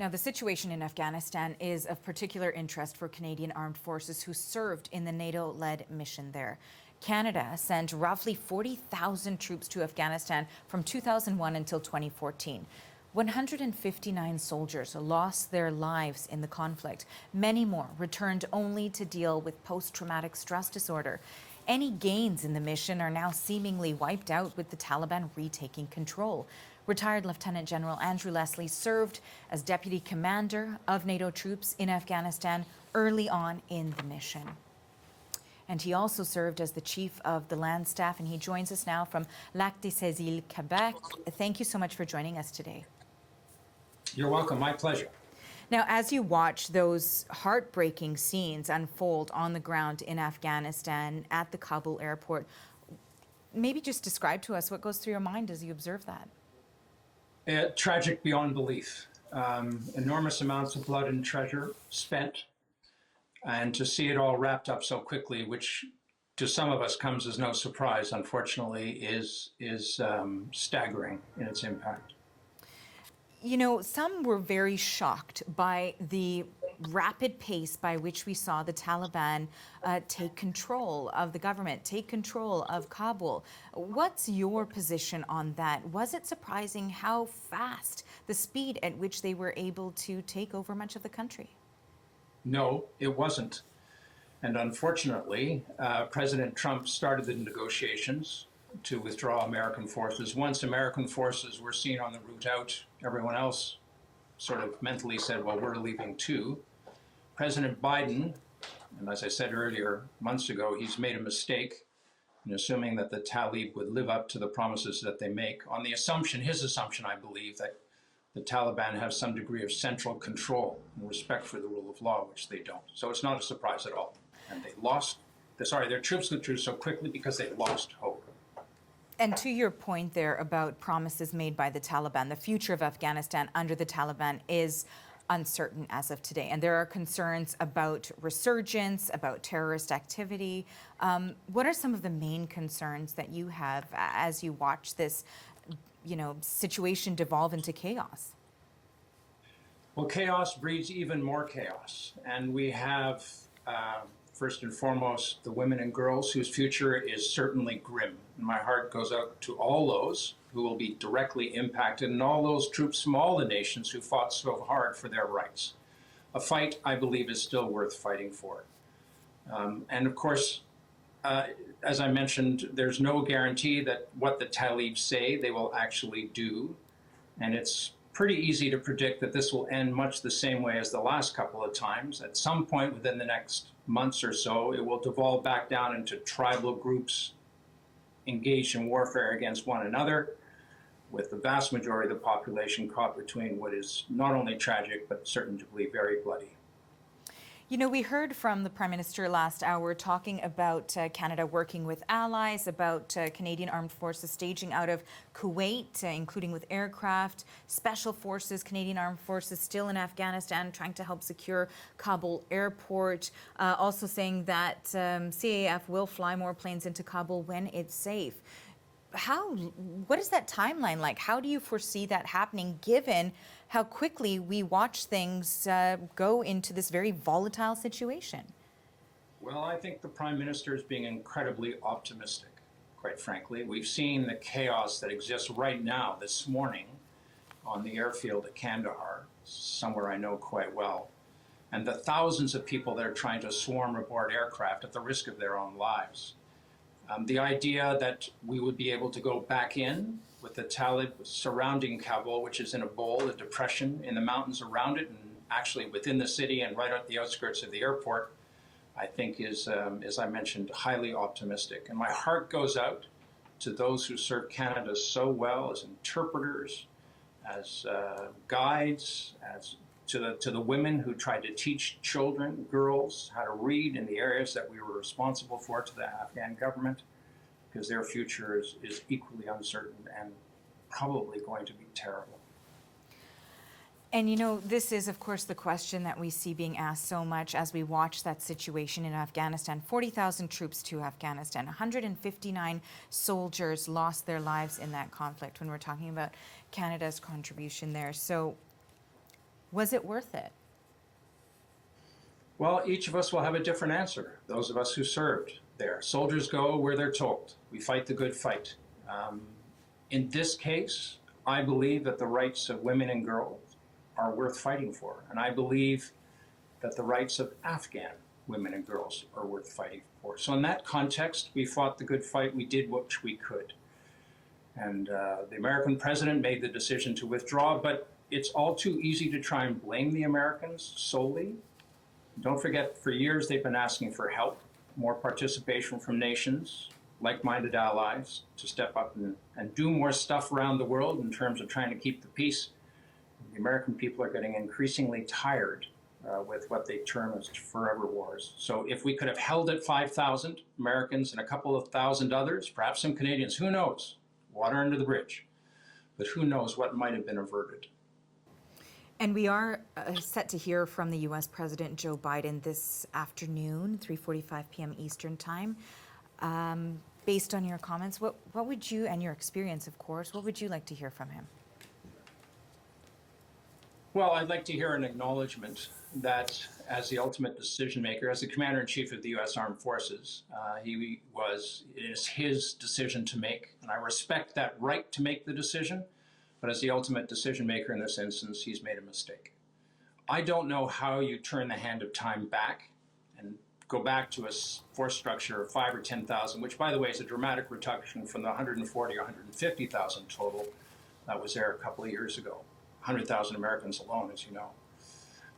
Now, the situation in Afghanistan is of particular interest for Canadian armed forces who served in the NATO-led mission there. Canada sent roughly 40,000 troops to Afghanistan from 2001 until 2014. 159 soldiers lost their lives in the conflict. Many more returned only to deal with post-traumatic stress disorder. Any gains in the mission are now seemingly wiped out with the Taliban retaking control. Retired Lieutenant General Andrew Leslie served as deputy commander of NATO troops in Afghanistan early on in the mission. And he also served as the chief of the land staff, and he joins us now from Lac des Îles, Quebec. Thank you so much for joining us today. You're welcome. My pleasure. Now, as you watch those heartbreaking scenes unfold on the ground in Afghanistan at the Kabul airport, maybe just describe to us what goes through your mind as you observe that. Tragic beyond belief. Enormous amounts of blood and treasure spent. And to see it all wrapped up so quickly, which to some of us comes as no surprise, unfortunately, is staggering in its impact. You know, some were very shocked by the rapid pace by which we saw the Taliban take control of the government, take control of Kabul. What's your position on that? Was it surprising how fast, the speed at which they were able to take over much of the country? No, it wasn't. And unfortunately, President Trump started the negotiations to withdraw American forces. Once American forces were seen on the route out, everyone else sort of mentally said, well, we're leaving too. President Biden, and as I said earlier, months ago, he's made a mistake in assuming that the Taliban would live up to the promises that they make on the assumption, his assumption, I believe, that the Taliban have some degree of central control and respect for the rule of law, which they don't. So it's not a surprise at all. And their troops withdrew so quickly because they lost hope. And to your point there about promises made by the Taliban, the future of Afghanistan under the Taliban is uncertain as of today. And there are concerns about resurgence, about terrorist activity. What are some of the main concerns that you have as you watch this, situation devolve into chaos? Well, chaos breeds even more chaos. And we have, first and foremost, the women and girls whose future is certainly grim. And my heart goes out to all those who will be directly impacted and all those troops from all the nations who fought so hard for their rights. A fight, I believe, is still worth fighting for. And of course, as I mentioned, there's no guarantee that what the Taliban say they will actually do. And it's pretty easy to predict that this will end much the same way as the last couple of times. At some point within the next months or so, it will devolve back down into tribal groups engaged in warfare against one another, with the vast majority of the population caught between what is not only tragic, but certainly very bloody. You know, we heard from the Prime Minister last hour talking about Canada working with allies, about Canadian Armed Forces staging out of Kuwait, including with aircraft, Special Forces, Canadian Armed Forces still in Afghanistan, trying to help secure Kabul airport. Also saying that CAF will fly more planes into Kabul when it's safe. What is that timeline like? How do you foresee that happening, given how quickly we watch things go into this very volatile situation? Well, I think the Prime Minister is being incredibly optimistic, quite frankly. We've seen the chaos that exists right now, this morning, on the airfield at Kandahar, somewhere I know quite well, and the thousands of people that are trying to swarm aboard aircraft at the risk of their own lives. The idea that we would be able to go back in with the Taliban surrounding Kabul, which is in a bowl, a depression in the mountains around it, and actually within the city and right at the outskirts of the airport, I think is, as I mentioned, highly optimistic. And my heart goes out to those who serve Canada so well as interpreters, as guides, as to the women who tried to teach children, girls, how to read in the areas that we were responsible for to the Afghan government, because their future is equally uncertain and probably going to be terrible. And you know, this is, of course, the question that we see being asked so much as we watch that situation in Afghanistan. 40,000 troops to Afghanistan, 159 soldiers lost their lives in that conflict when we're talking about Canada's contribution there. So Was it worth it? Well, each of us will have a different answer. Those of us who served there. Soldiers go where they're told. We fight the good fight. In this case, I believe that the rights of women and girls are worth fighting for. And I believe that the rights of Afghan women and girls are worth fighting for. So in that context, we fought the good fight. We did what we could. And the American president made the decision to withdraw, but it's all too easy to try and blame the Americans solely. Don't forget, for years they've been asking for help, more participation from nations, like-minded allies, to step up and do more stuff around the world in terms of trying to keep the peace. The American people are getting increasingly tired with what they term as forever wars. So if we could have held at 5,000 Americans and a couple of thousand others, perhaps some Canadians, who knows? Water under the bridge. But who knows what might have been averted. And we are set to hear from the U.S. President Joe Biden this afternoon, 3:45 p.m. Eastern Time. Based on your comments, what would you, and your experience, of course, what would you like to hear from him? Well, I'd like to hear an acknowledgement that as the ultimate decision maker, as the Commander-in-Chief of the U.S. Armed Forces, it is his decision to make, and I respect that right to make the decision. But as the ultimate decision maker in this instance, he's made a mistake. I don't know how you turn the hand of time back and go back to a force structure of 5 or 10,000, which, by the way, is a dramatic reduction from the 140 or 150,000 total that was there a couple of years ago. 100,000 Americans alone, as you know.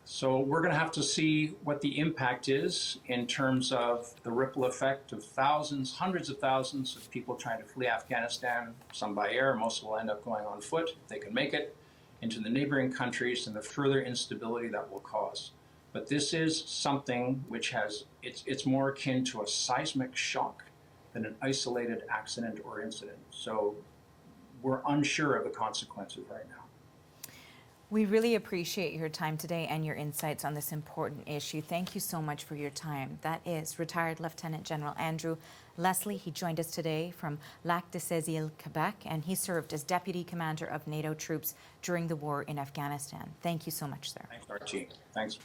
So we're going to have to see what the impact is in terms of the ripple effect of thousands, hundreds of thousands of people trying to flee Afghanistan, some by air, most will end up going on foot, if they can make it, into the neighboring countries, and the further instability that will cause. But this is something which it's more akin to a seismic shock than an isolated accident or incident. So we're unsure of the consequences right now. We really appreciate your time today and your insights on this important issue. Thank you so much for your time. That is retired Lieutenant General Andrew Leslie. He joined us today from Lac de Cézille, Quebec, and he served as Deputy Commander of NATO troops during the war in Afghanistan. Thank you so much, sir. Thanks, Archie. Thanks.